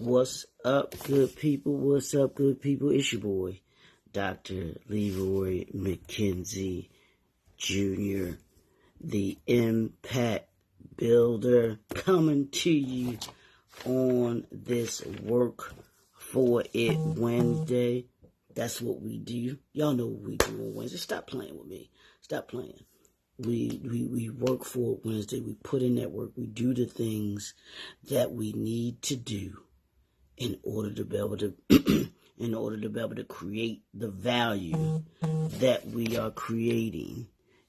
What's up, good people? What's up, good people? It's your boy, Dr. Leroy McKenzie Jr., the Impact Builder, coming to you on this Work For It Wednesday. That's what we do. Y'all know what we do on Wednesday. Stop playing with me. Stop playing. We work for it Wednesday. We put in that work. We do the things that we need to do in order to be able to create the value that we are creating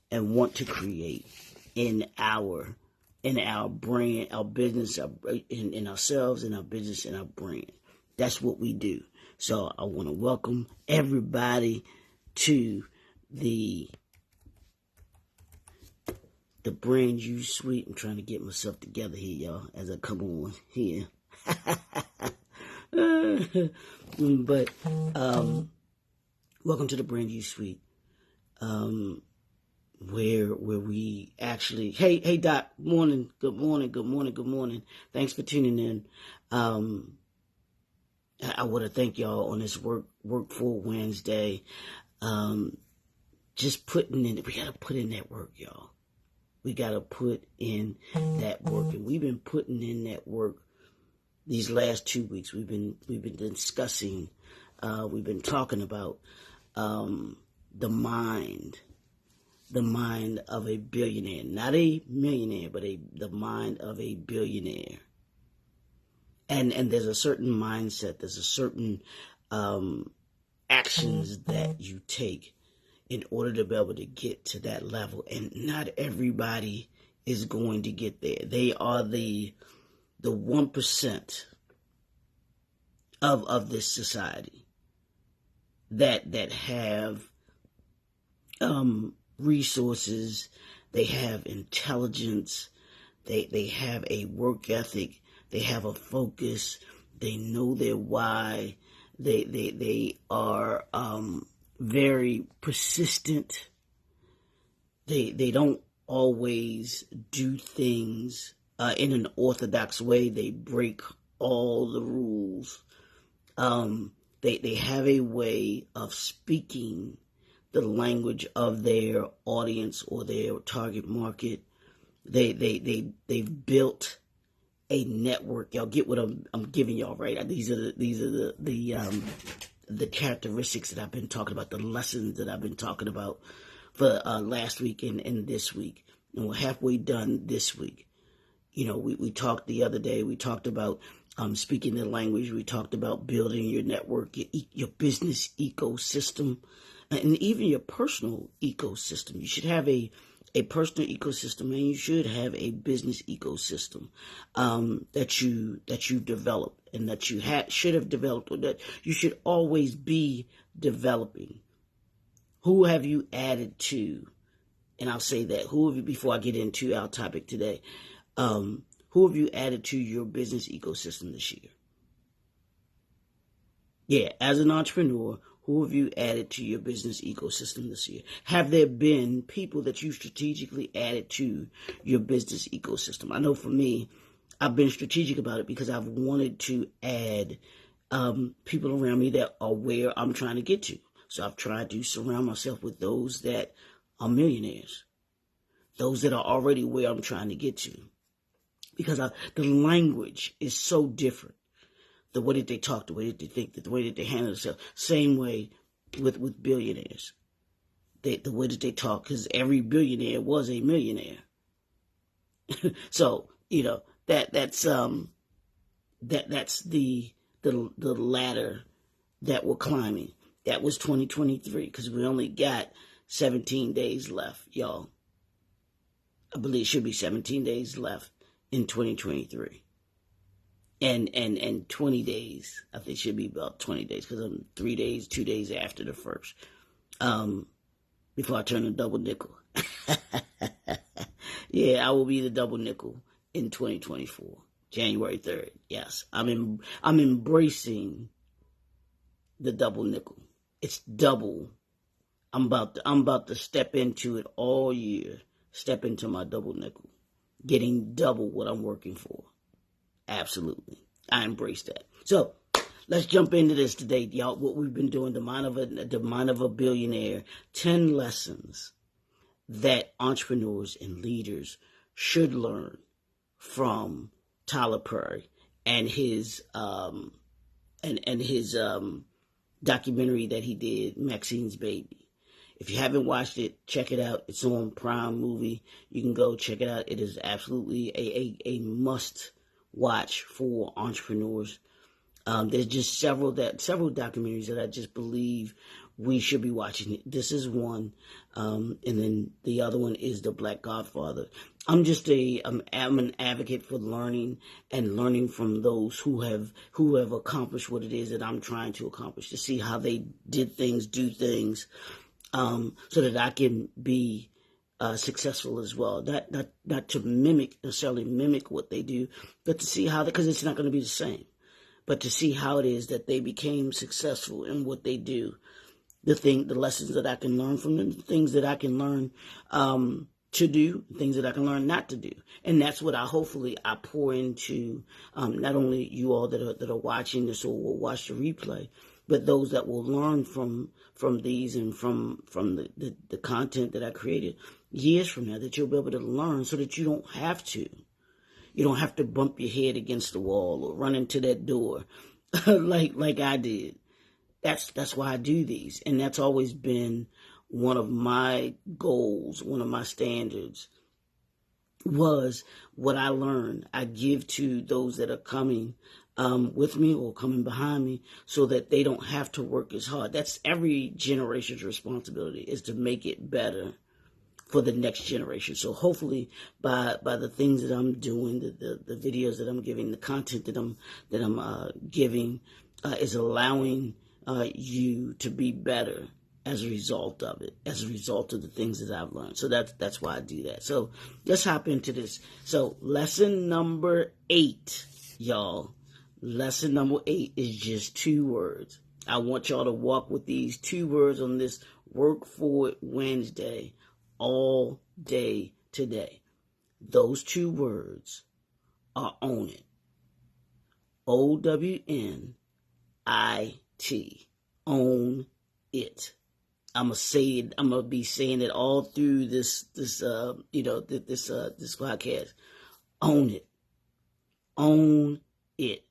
and want to create in our brand, our business, in ourselves, in our business, and our brand. That's what we do. So I want to welcome everybody to the brand new suite. I'm trying to get myself together here, y'all, as I come on here. But welcome to the brand new suite, where we actually, hey Doc, good morning. Thanks for tuning in. I want to thank y'all on this work for Wednesday. Just putting in, we gotta put in that work, y'all. We gotta put in that work, and we've been putting in that work these last 2 weeks. We've been discussing, we've been talking about the mind of a billionaire, not a millionaire, but the mind of a billionaire. And there's a certain mindset, there's a certain actions that you take in order to be able to get to that level. And not everybody is going to get there. They are the 1% of this society that have resources, they have intelligence, they have a work ethic, they have a focus, they know their why, they are very persistent. They don't always do things in an orthodox way. They break all the rules. They have a way of speaking the language of their audience or their target market. They've built a network. Y'all get what I'm giving y'all, right? These are the characteristics that I've been talking about, the lessons that I've been talking about for last week and this week, and we're halfway done this week. You know, we talked the other day. We talked about speaking the language. We talked about building your network, your business ecosystem, and even your personal ecosystem. You should have a personal ecosystem, and you should have a business ecosystem that you develop, and that you should have developed, or that you should always be developing. Who have you added to? And I'll say that, who have you, before I get into our topic today, who have you added to your business ecosystem this year? Yeah, as an entrepreneur, who have you added to your business ecosystem this year? Have there been people that you strategically added to your business ecosystem? I know for me, I've been strategic about it because I've wanted to add people around me that are where I'm trying to get to. So I've tried to surround myself with those that are millionaires, those that are already where I'm trying to get to. Because the language is so different. The way that they talk, the way that they think, the way that they handle themselves. Same way with billionaires. The way that they talk, because every billionaire was a millionaire. So, you know, that's the ladder that we're climbing. That was 2023, because we only got 17 days left, y'all. I believe it should be 17 days left in 2023. And 20 days, I think it should be about 20 days, because I'm 2 days after the first, before I turn a double nickel. Yeah, I will be the double nickel in 2024, January 3rd. Yes, I'm embracing the double nickel. It's double. I'm about to step into it all year. Step into my double nickel, getting double what I'm working for. Absolutely. I embrace that. So let's jump into this today, y'all. What we've been doing, the mind of a billionaire, 10 lessons that entrepreneurs and leaders should learn from Tyler Perry and his documentary that he did, Maxine's Baby. If you haven't watched it, check it out. It's on Prime Movie. You can go check it out. It is absolutely a must watch for entrepreneurs. There's just several documentaries that I just believe we should be watching. This is one, and then the other one is The Black Godfather. I'm an advocate for learning from those who have accomplished what it is that I'm trying to accomplish, to see how they do things, so that I can be successful as well. Not to necessarily mimic what they do, but to see how, because it's not going to be the same, but to see how it is that they became successful in what they do. The lessons that I can learn from them, the things that I can learn to do, things that I can learn not to do. And that's what I pour into not only you all that are watching this or will watch the replay, but those that will learn from these and from the content that I created years from now, that you'll be able to learn so that you don't have to. You don't have to bump your head against the wall or run into that door like I did. That's why I do these. And that's always been one of my goals, one of my standards, was what I learned, I give to those that are coming with me or coming behind me, so that they don't have to work as hard. That's every generation's responsibility, is to make it better for the next generation. So hopefully by the things that I'm doing, the videos that I'm giving, the content that I'm giving is allowing you to be better as a result of it, as a result of the things that I've learned. So that's why I do that. So let's hop into this. So lesson number 8, y'all. Lesson number 8 is just 2 words. I want y'all to walk with these 2 words on this Work For It Wednesday all day today. Those 2 words are own it. OWNIT. Own it. I'm gonna be saying it all through this podcast. Own it. Own it.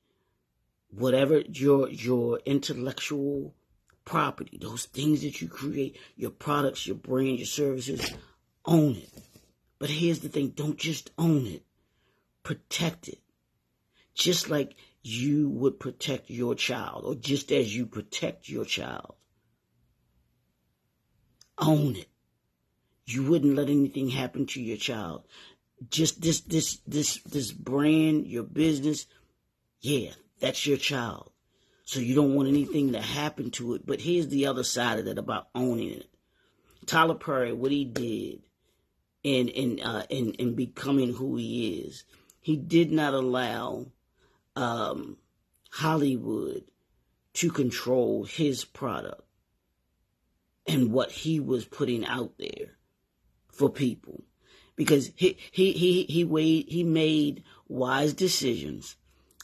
Whatever your intellectual property, those things that you create, your products, your brand, your services, own it. But here's the thing, don't just own it. Protect it. Just like you would protect your child, or just as you protect your child. Own it. You wouldn't let anything happen to your child. Just this brand, your business, yeah, that's your child. So you don't want anything to happen to it. But here's the other side of that about owning it. Tyler Perry, what he did in becoming who he is, he did not allow Hollywood to control his product and what he was putting out there for people, because he made wise decisions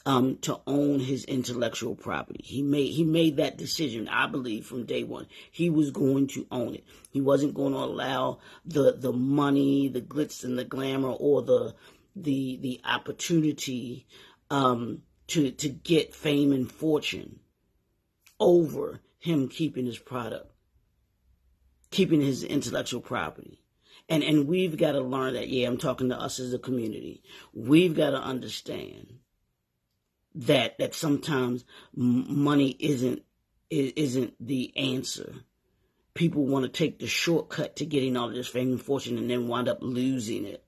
to own his intellectual property. He made that decision, I believe, from day one. He was going to own it. He wasn't going to allow the money, the glitz and the glamour, or the opportunity to get fame and fortune over him keeping his product, keeping his intellectual property. And we've got to learn that. Yeah, I'm talking to us as a community. We've got to understand that sometimes money isn't the answer. People want to take the shortcut to getting all this fame and fortune and then wind up losing it.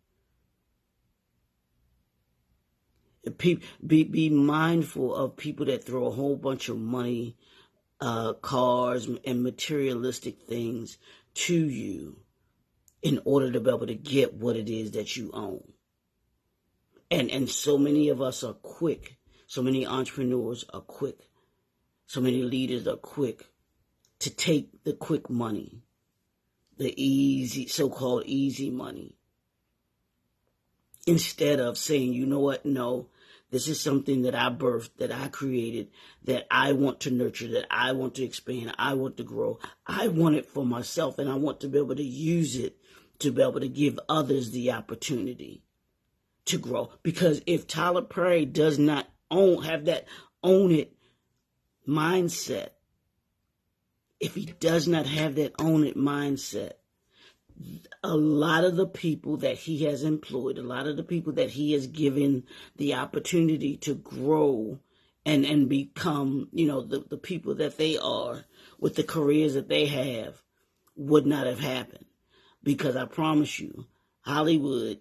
Be mindful of people that throw a whole bunch of money, cars, and materialistic things to you in order to be able to get what it is that you own. And so many of us are quick. So many entrepreneurs are quick. So many leaders are quick to take the quick money, the easy, so-called easy money, instead of saying, you know what, no, This is something that I birthed, that I created, that I want to nurture, that I want to expand, I want to grow. I want it for myself, and I want to be able to use it to be able to give others the opportunity to grow. Because if Tyler Perry does not have that own it mindset, if he does not have that own it mindset, a lot of the people that he has employed, a lot of the people that he has given the opportunity to grow and become, the people that they are with the careers that they have would not have happened. Because I promise you, Hollywood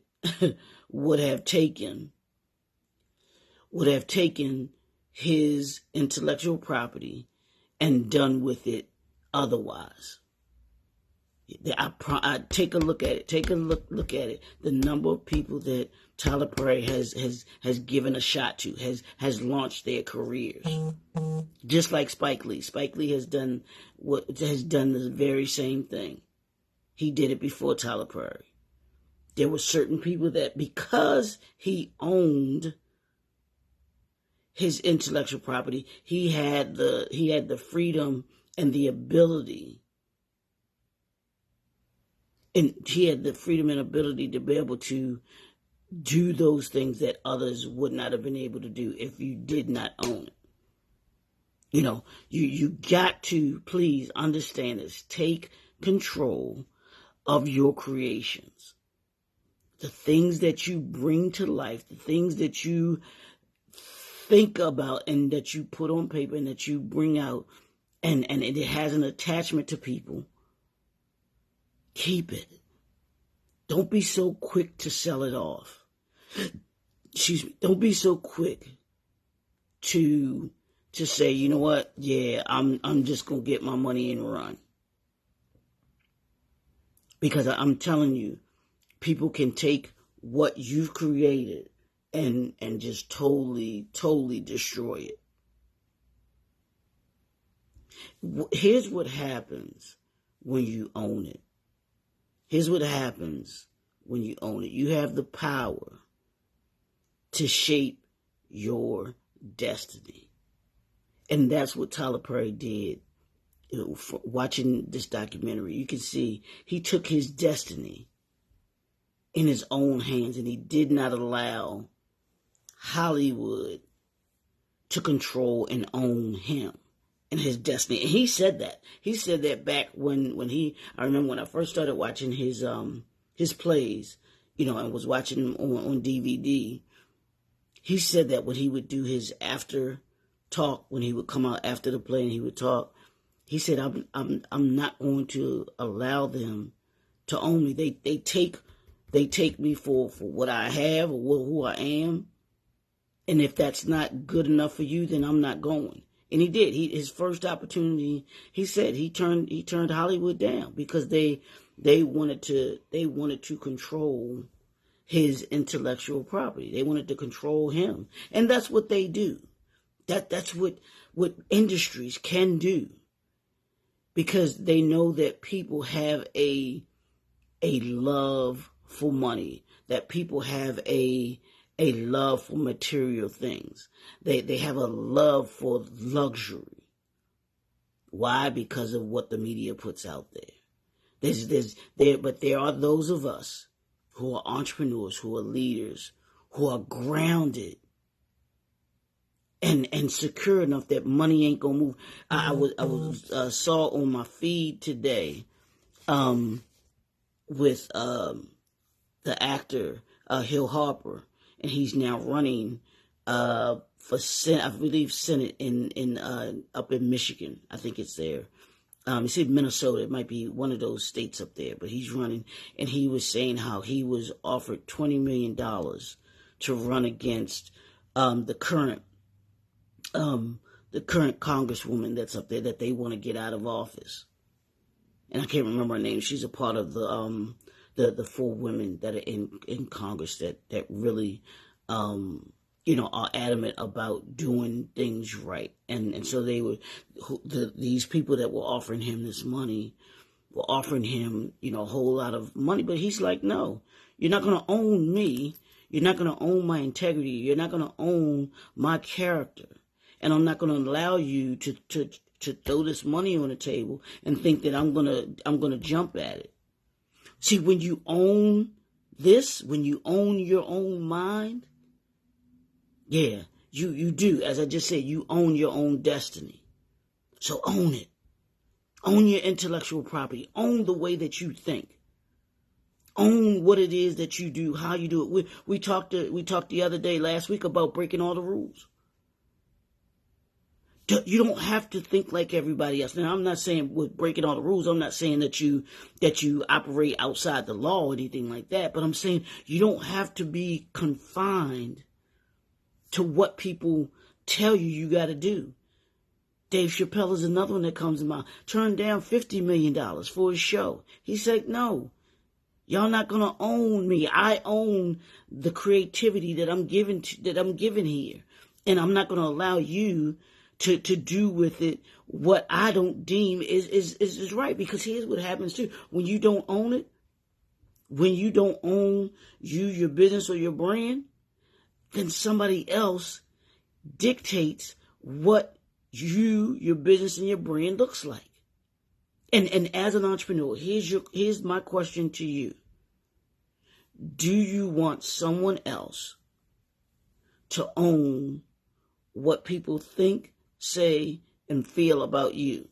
would have taken his intellectual property and done with it otherwise. I take a look at it. Take a look at it. The number of people that Tyler Perry has given a shot to, has launched their careers. Just like Spike Lee. Spike Lee has done the very same thing. He did it before Tyler Perry. There were certain people that, because he owned his intellectual property, he had the freedom and the ability. And he had the freedom and ability to be able to do those things that others would not have been able to do if you did not own it. You got to, please understand this. Take control of your creations. The things that you bring to life, the things that you think about and that you put on paper and that you bring out, and it has an attachment to people. Keep it. Don't be so quick to sell it off. Don't be so quick to say, you know what? Yeah, I'm just gonna get my money and run. Because I'm telling you, people can take what you've created and just totally destroy it. Here's what happens when you own it. Here's what happens when you own it. You have the power to shape your destiny. And that's what Tyler Perry did. Watching this documentary, you can see he took his destiny in his own hands, and he did not allow Hollywood to control and own him and his destiny. And he said that. He said that back when I remember when I first started watching his plays, and was watching them on DVD. He said that when he would do his after talk, when he would come out after the play and he would talk, he said, I'm not going to allow them to own me. They take me for what I have or who I am. And if that's not good enough for you, then I'm not going. And he did. His first opportunity, he said he turned Hollywood down because they wanted to control his intellectual property. They wanted to control him. And that's what they do. That's what industries can do. Because they know that people have a love for money, that people have a love for material things. They have a love for luxury. Why? Because of what the media puts out there. But there are those of us who are entrepreneurs, who are leaders, who are grounded and secure enough that money ain't gonna move. I saw on my feed today, with the actor Hill Harper, and he's now running for Senate, I believe Senate in up in Michigan. I think it's there. He said Minnesota. It might be one of those states up there, but he's running, and he was saying how he was offered $20 million to run against the current congresswoman that's up there that they want to get out of office. And I can't remember her name. She's a part of the four women that are in Congress that really, are adamant about doing things right. And so these people that were offering him this money were offering him, a whole lot of money. But he's like, no, you're not going to own me. You're not going to own my integrity. You're not going to own my character. And I'm not going to allow you to throw this money on the table and think that I'm going to jump at it. See, when you own this, when you own your own mind, yeah, you do. As I just said, you own your own destiny. So own it. Own your intellectual property. Own the way that you think. Own what it is that you do, how you do it. We talked the other day, last week, about breaking all the rules. You don't have to think like everybody else. Now, I'm not saying with breaking all the rules, I'm not saying that you operate outside the law or anything like that. But I'm saying you don't have to be confined to what people tell you got to do. Dave Chappelle is another one that comes to mind. Turned down $50 million for his show. He said, no, y'all not going to own me. I own the creativity that I'm given here. And I'm not going to allow you to do with it what I don't deem is right. Because here's what happens too. When you don't own it, when you don't own your business or your brand, then somebody else dictates what your business and your brand looks like. And as an entrepreneur, here's my question to you. Do you want someone else to own what people think, say, and feel about you?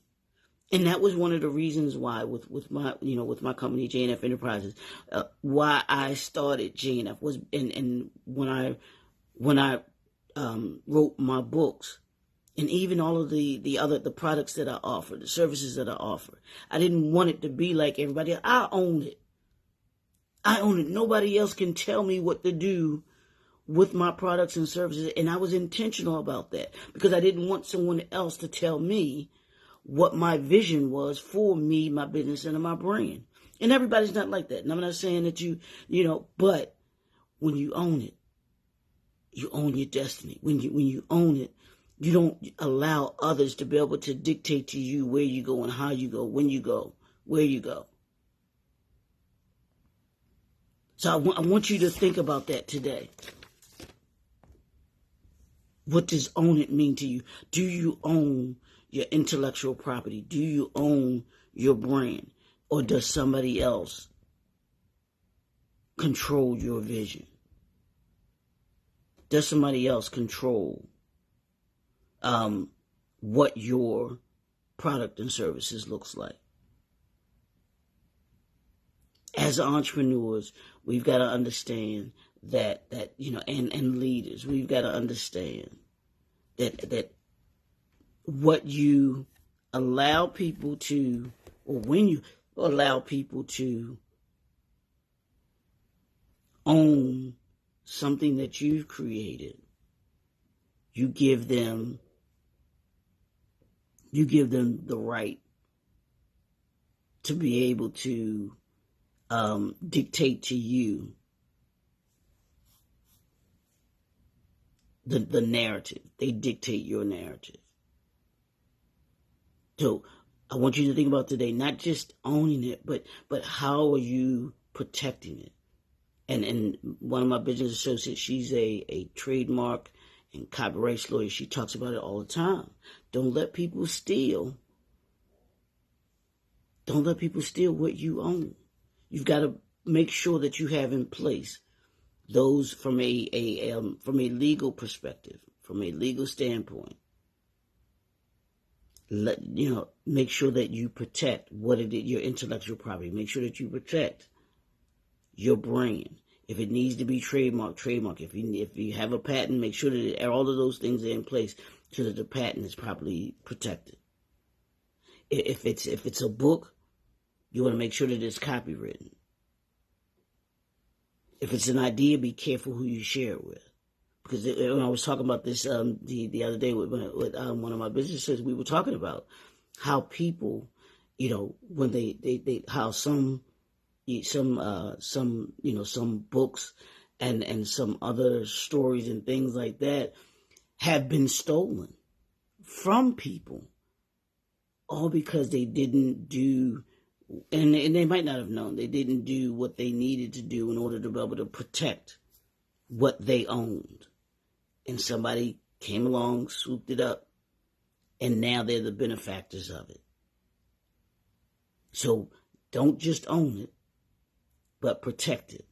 And that was one of the reasons why with my company J&F Enterprises, why I started J&F was and when I wrote my books. And even all of the products that I offer, the services that I offer, I didn't want it to be like everybody else. I own it. I own it. Nobody else can tell me what to do with my products and services. And I was intentional about that because I didn't want someone else to tell me what my vision was for me, my business, and my brand. And everybody's not like that. And I'm not saying that but when you own it, you own your destiny. When you own it, you don't allow others to be able to dictate to you where you go and how you go, when you go, where you go. So I want you to think about that today. What does own it mean to you? Do you own your intellectual property? Do you own your brand? Or does somebody else control your vision? Does somebody else control what your product and services looks like? As entrepreneurs, we've got to understand that and leaders, we've got to understand that what you allow people to, or when you allow people to own something that you've created, you give them the right to be able to dictate to you the narrative. They dictate your narrative. So I want you to think about today, not just owning it, but how are you protecting it? And one of my business associates, she's a trademark and copyright lawyer. She talks about it all the time. Don't let people steal. Don't let people steal what you own. You've got to make sure that you have in place those from a legal perspective, from a legal standpoint. Make sure that you protect what it is, your intellectual property. Make sure that you protect your brand. If it needs to be trademark. If you have a patent, make sure that all of those things are in place so that the patent is properly protected. If it's a book, you want to make sure that it's copywritten. If it's an idea, be careful who you share it with. Because when I was talking about this the other day with one of my businesses, we were talking about how people, when they how some books and some other stories and things like that have been stolen from people, all because they didn't do, and they might not have known, they didn't do what they needed to do in order to be able to protect what they owned. And somebody came along, swooped it up, and now they're the benefactors of it. So don't just own it, but protect it.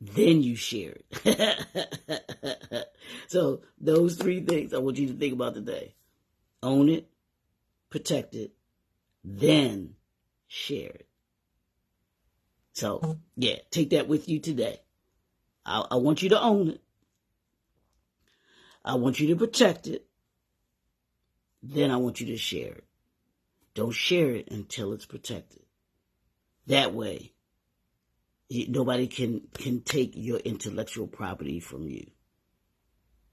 Then you share it. So those three things I want you to think about today. Own it, protect it, then share it. So, yeah, take that with you today. I want you to own it. I want you to protect it. Then I want you to share it. Don't share it until it's protected. That way, nobody can take your intellectual property from you.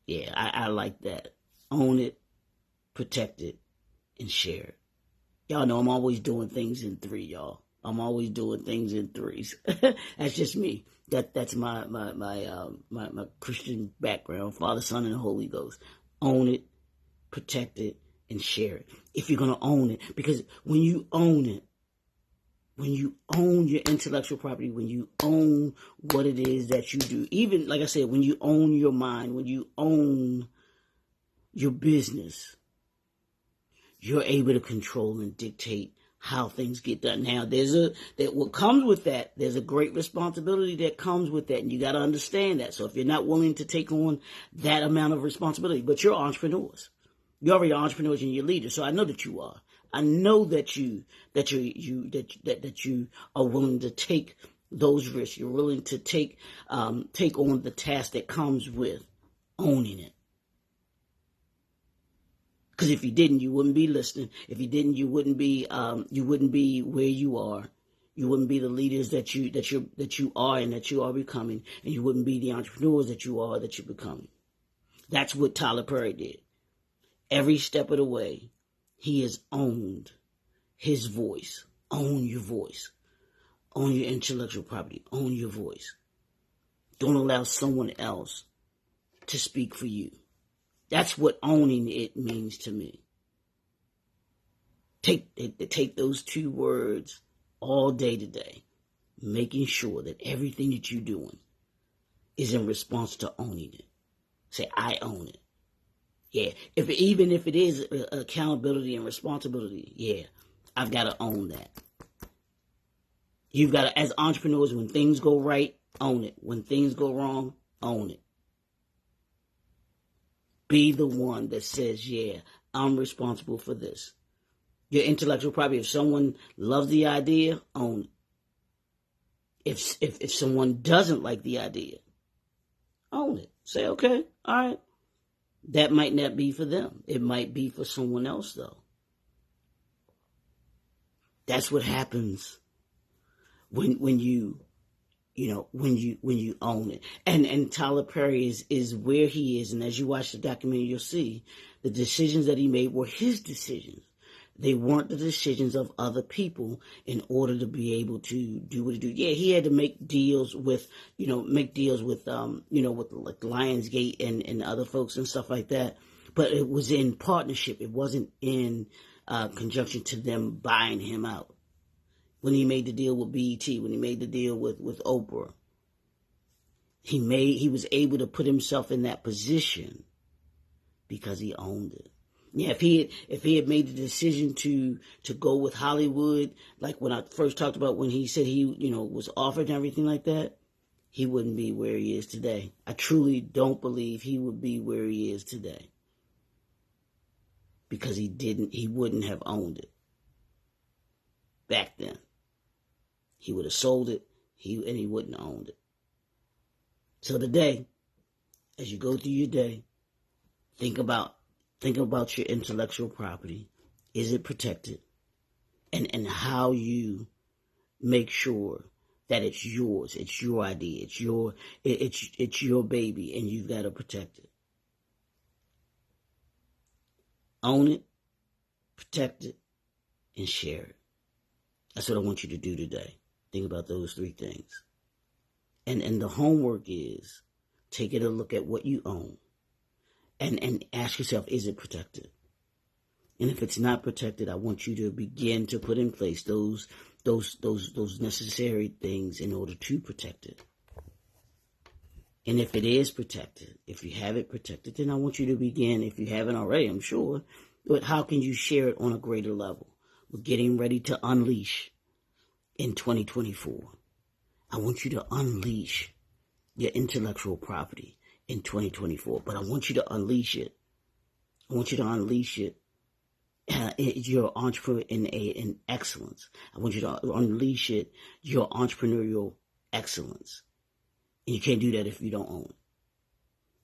Yeah, I like that. Own it, protect it, and share it. Y'all know I'm always doing things in three, y'all. I'm always doing things in threes. That's just me. That's my Christian background. Father, Son, and the Holy Ghost. Own it, protect it, and share it. If you're gonna own it, because when you own it, when you own your intellectual property, when you own what it is that you do, even like I said, when you own your mind, when you own your business, you're able to control and dictate how things get done. Now, what comes with that, there's a great responsibility that comes with that, and you got to understand that. So if you're not willing to take on that amount of responsibility, but you're entrepreneurs. You're already entrepreneurs and you're leaders, so I know that you are. I know that you are willing to take those risks. You're willing to take on the task that comes with owning it. Because if you didn't, you wouldn't be listening. If you didn't, you wouldn't be where you are. You wouldn't be the leaders that you are and that you are becoming, and you wouldn't be the entrepreneurs that you are that you're becoming. That's what Tyler Perry did. Every step of the way, he has owned his voice. Own your voice. Own your intellectual property. Own your voice. Don't allow someone else to speak for you. That's what owning it means to me. Take those two words all day today, making sure that everything that you're doing is in response to owning it. Say, I own it. Yeah, even if it is accountability and responsibility, yeah, I've got to own that. You've got to, as entrepreneurs, when things go right, own it. When things go wrong, own it. Be the one that says, yeah, I'm responsible for this. Your intellectual property, if someone loves the idea, own it. If someone doesn't like the idea, own it. Say, okay, all right. That might not be for them. It might be for someone else, though. That's what happens when you own it. And Tyler Perry is where he is. And as you watch the documentary, you'll see the decisions that he made were his decisions. They weren't the decisions of other people in order to be able to do what he do. Yeah, he had to make deals with like Lionsgate and other folks and stuff like that. But it was in partnership. It wasn't in conjunction to them buying him out. When he made the deal with BET, when he made the deal with Oprah, he was able to put himself in that position because he owned it. Yeah, if he had made the decision to go with Hollywood, like when I first talked about when he said he was offered and everything like that, he wouldn't be where he is today. I truly don't believe he would be where he is today because he wouldn't have owned it back then. He would have sold it, and he wouldn't have owned it. So today, as you go through your day, think about your intellectual property. Is it protected? And how you make sure that it's yours. It's your idea. It's your baby, and you've got to protect it. Own it, protect it, and share it. That's what I want you to do today. Think about those three things. And the homework is taking a look at what you own and ask yourself, is it protected? And if it's not protected, I want you to begin to put in place those necessary things in order to protect it. And if it is protected, if you have it protected, then I want you to begin, if you haven't already, I'm sure, but how can you share it on a greater level? We're getting ready to unleash in 2024. I want you to unleash your intellectual property in 2024, but I want you to unleash it. I want you to unleash it, your entrepreneur in excellence. I want you to unleash it, your entrepreneurial excellence. And you can't do that if you don't own it.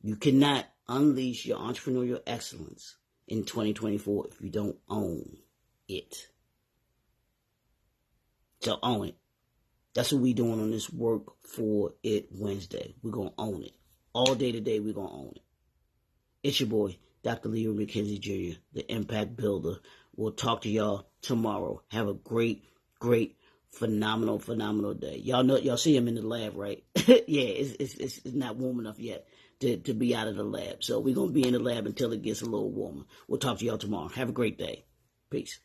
You cannot unleash your entrepreneurial excellence in 2024 if you don't own it. So own it. That's what we're doing on this Work For It Wednesday. We're going to own it. All day today, we're going to own it. It's your boy, Dr. Leroy McKenzie Jr., the Impact Builder. We'll talk to y'all tomorrow. Have a great, phenomenal day. Y'all see him in the lab, right? Yeah, it's not warm enough yet to be out of the lab. So we're going to be in the lab until it gets a little warmer. We'll talk to y'all tomorrow. Have a great day. Peace.